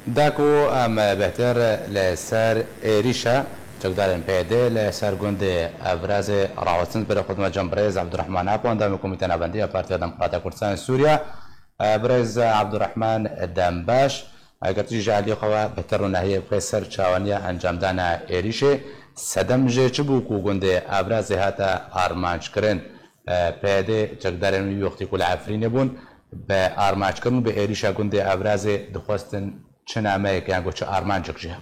داکو ام بهتر لسر ایریشا چقدر پیاده لسر گند ابراز راوسند بر خدمت جنبرز عبدالرحمن اپوان دام کمیته نبندی پارتی دموکرات کردستان سوریا برز عبدالرحمن دمباش اگر تیجی علی خوا بهتر و نهیه بسر چاوانیا انجام دانا ایریشه سدم جه چبو کو گند ابراز هاتا آرمانچ کرن پیاده چقدر وقتی کل عفرین بون به آرمانچ کرن به ایریشا گند ابراز دخواستن چنامه که انگو چه آرمانچک جه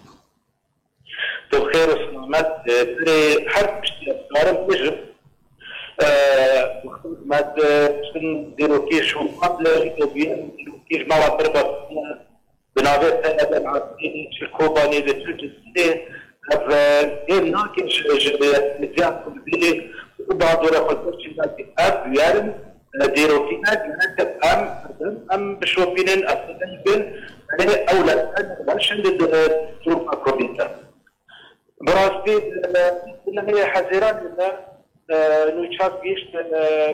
تو خیر و سلامت برای هر پشتی افکارم بجم مد چن دیروکیش و قبل دیروکیش مواد بربط بنابه سنة العاصمين شركوباني لتركستي غير ناكش مزيان كمبيلي وبعض ورا خلصش ناكي أب يارم ديروكينا جنات أم بشوفينين أصلاً بين أولاد أنا برشن للظروف أكروبيتا براستي إن هي حزيران إنه يشاف جيش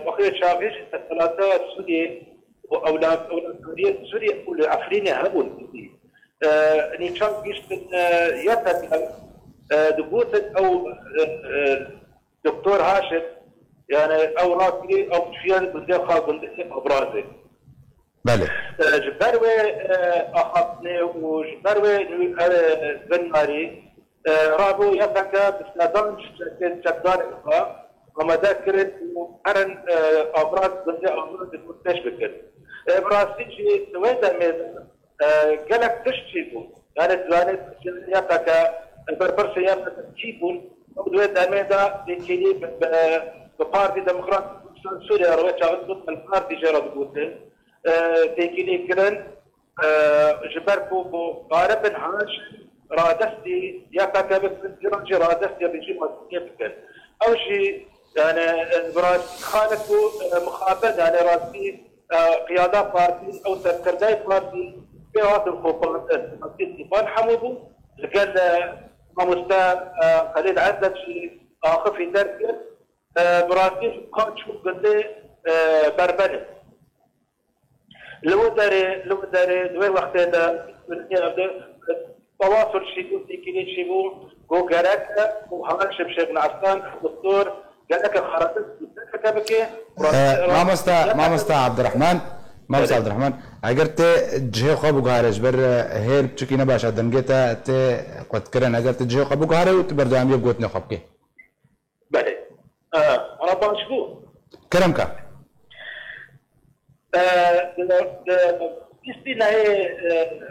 بخير شافيش الثلاثة سوريا وأولاد سوريا والعفريني هبون نيشان جيش من يبدأ دبوت أو دكتور هاشم يعني أو راكي أو فيان بندق خالد أبرازي بله جبروي أخذني وجبروي بناري رابو يبدأ بسنادان شكدار إخوة وما ذكرت أرن أبراز بندق أبراز المستش بكر براسيجي وين ميدا قالك تشتيبون يعني زانت يبقى البربرس يبقى تشتيبون وين ميدا لكيلي ببارتي ديمقراطي سوريا رويتش عضبط البارتي جرى بقولن لكيلي كرن جبركو بغارب هاش رادستي يبقى بفنجرانجي رادستي بيجي مصرية بكر أو شيء يعني براس خالكو مخابر يعني راسي قيادة بارتي أو سركرداي بارتي في هذا الخوفات استيفان حمودو قال ما مستا خليل عدد شيء آخر في درجة براسي قاد شو قال لي بربنة لو داري دوين وقت هذا تواصل شيء قلت كذي شيء جو جرك وهذا شيء من عفان دكتور قال لك خرطت كتابك ما مستا عبد الرحمن ما مستا عبد الرحمن اگر ته جه خو بغارج بر هير چکی نباشه دنگتا ته قد کرن اگر ته جه خو بغاره و بردام یب گوت نه خب کې بله انا باشبو کرم کا استينا هي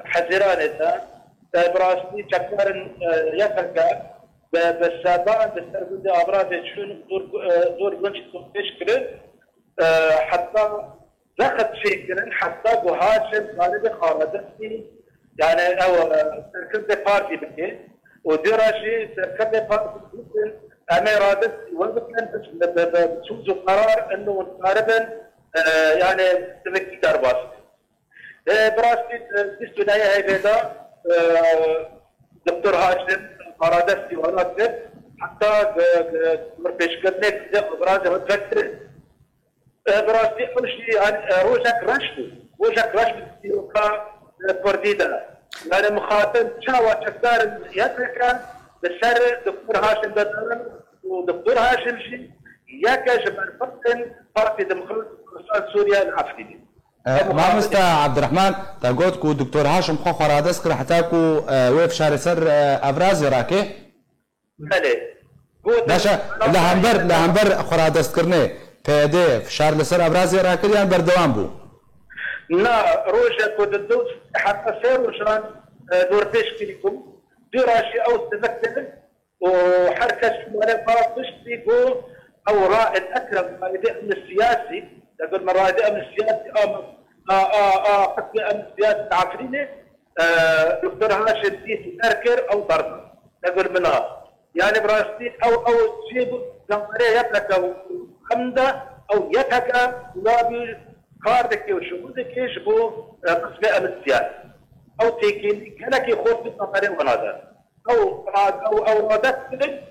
حزيران ده براسي تكرن يفرق بالسابان بالسرقود أبراز شون دور بنش تشكل حتى ذاقت فكرا حتى وهاشم طالب خالدتي يعني أو سركب بارتي بكي ودراشي سركب بارتي بكي أنا رادتي وبكن بتشوز قرار إنه تقريبا يعني تمكي درباس براسي تستدعي هاي بيدا دكتور هاشم قرادستي وناسب حتى مربيش كرنيك ابراز متذكر براسي كل شيء عن روجك رشد ديوكا بورديدا يعني مخاطب شاوى شكار يتركا بالسر دكتور هاشم بدرن ودكتور هاشم شي ياكا جبر فتن بارتي ديمقراطي سوريا العفريني ما مستا عبد الرحمن تقول كو دكتور هاشم خو خرادس كر حتى كو ويف شهر سر ابراز راكي بله باشا لهمبر خرادس كرني بيدي في شهر سر ابراز راكي يعني بردوام بو لا روجا كود الدوس حتى سير وشان دور تشكيلكم دراسي او تمثل وحركه شماليه فاطش بيكو او رائد اكرم رائد امن السياسي تقول من رائد امن السياسي حتى امن السياسي العفريني دكتور هاشم ديت تركر او ضرب تقول منها يعني براستي او تجيب جمهوريه يبلك او خمده او يتك لابي كاردك وشهودك يجبو قسم امن السياسي او تيكين كانك يخوض بالنظريه ونظر او رادت سلك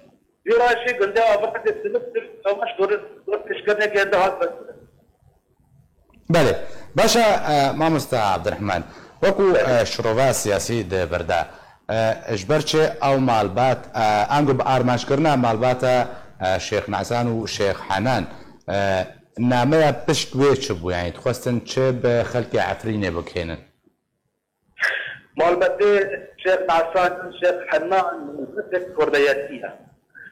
براشي قلنا ابرد السلك او مش دور تشكرنا كده هذا بله باشا ما مستا عبد الرحمن وەکو شرۆڤا سیاسی دەبەردا ژبەرچێ ئەو ماڵبات ئەنگۆ بە ئارمانجکردنا ماڵباتە شێخ ناسان و شێخ حەنان نامەیە پشت وێ چ بوو یانی دخواستن چ بە خەڵکی عەفرینێ بکێنن مالباتي شيخ نعسان شيخ حنان مثل كردياتية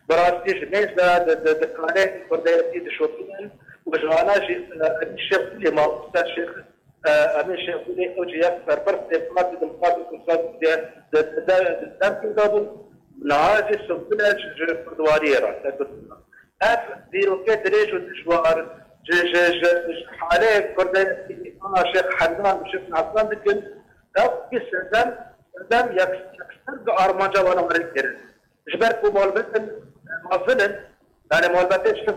براستيش نيزا دقانات كردياتية دشوطين وجوانا الشيخ اللي ما أستاذ شيخ أمين شيخ اللي أوجي يكثر برس ديمقراطي كردواريرا نهاجي سبنا كردواريرا أف ديروكات ريش ودشوار حالي كردياتية شيخ حنان وشيخ نعسان لكن في سلام يكسر أرمانجا وأنا مريكير جبرت مولبتن معظنا يعني مولبتن شوف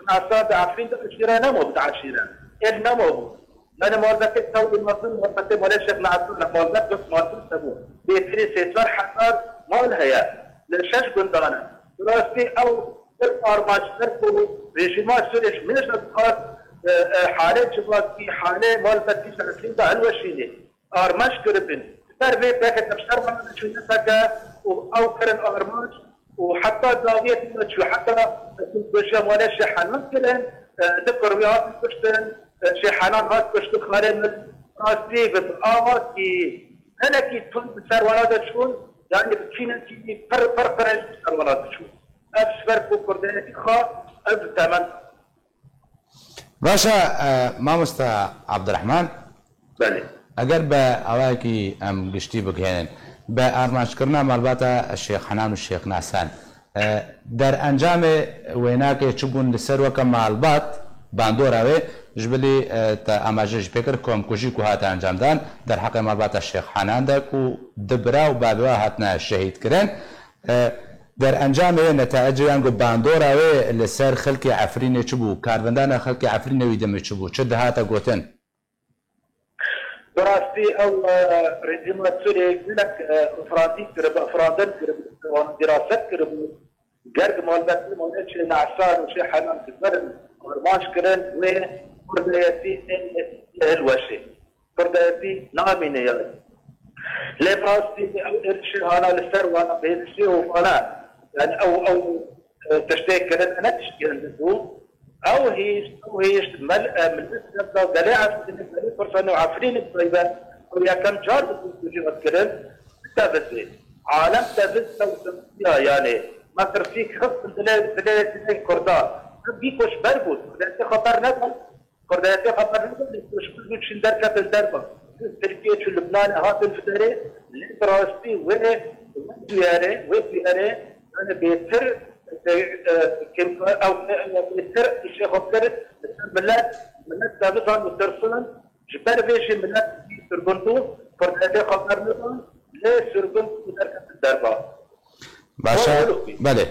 عصاد عارفين تأشيرة نمو بتعشيرة إيه نمو أنا مولبتن سوي المظلم مولبتن ولا شيخ نعطونا مولبتن مولبتن سبوا بيتري سيسار حصار مال هيا للشاش قندانا دراسي أو أرمانج نرفو ريجيمات سوريش منش نبقات حالة جبات في حالة مولبتن سعسين ده هلوشيني آرمانج كربن تربي باكت نفسر من شو نسكا أو كرن آرمانج وحتى داوية شو حتى كنت ولا شحن مثلا ذكر وياك كشتن شحنان هات كشت خارج من راسي بالآواز كي أنا كي تون بسر ولا شون يعني بتشينا كي فرق بسر ولا شون أفسر بكردانة خا أبتمن باشا مامۆستا عەبدوڕەحمان بله ئەگەر بە ئەوایەکی ئەم گشتی بگەێنن بە ئارمانجکردنا ماڵباتە شێخ حەنان و شێخ ناسان دەرئەنجامێ وێناکێ چ بوون لەسەر وەکە ماڵبات باندۆراوێ ژبلی تا ئاماژەش پێکرد کۆمکوژی و هاتە ئەنجامدان دەرحەقی ماڵباتە شێخ حەناندەک و دبرا و بابەوە هاتنە شەهیدکردن دەرئەنجامێ نەتائجیان گو باندۆراوێ لەسەر خەڵکی عەفرینێ چ بوو کاربەندانە خەڵکی عەفرینەوی دەمێ چ بوو چ دەهاتە گوتن براستي او ريجيمات سوريا لك افرادي كرب افرادن كرب دراسات كرب قرق مالبات مالش نعسان وشي حنان كبر ورماش كرن وكردياتي الوشي كردياتي ناميني يلي لي براستي او ارشي هانا لسر وانا بيدشي وانا يعني او تشتيك كرن انا تشتيك أو هيش ملء من النسبة دليعة بالنسبة لي فرصة وعفرين الطيبة ويا كم جار بتوجي مثلا تبزي عالم تبز يعني ما ترفيك خص دلالة كردان بيكوش بربوت كرداتي خطر نزل كرداتي خطر نزل وش بيقول شن دركة الدربة تركيا شو لبنان هات الفدري الدراستي وين أنا بيتر كم او مثل الشيخ وكرت ملات سابقا مترسلا جبر بيش ملات سربنتو فرد خطر نظام لا سربنت مدركة الدربة باشا بله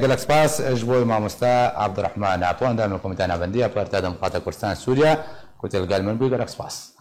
قالك سباس جبوي مامۆستا عەبدوڕەحمان عەپۆن دامێ کۆمیتە ناوەندیە پارتیا دموکراتە کوردستان سووریا کوتێلگەل من بووی قالك سپاس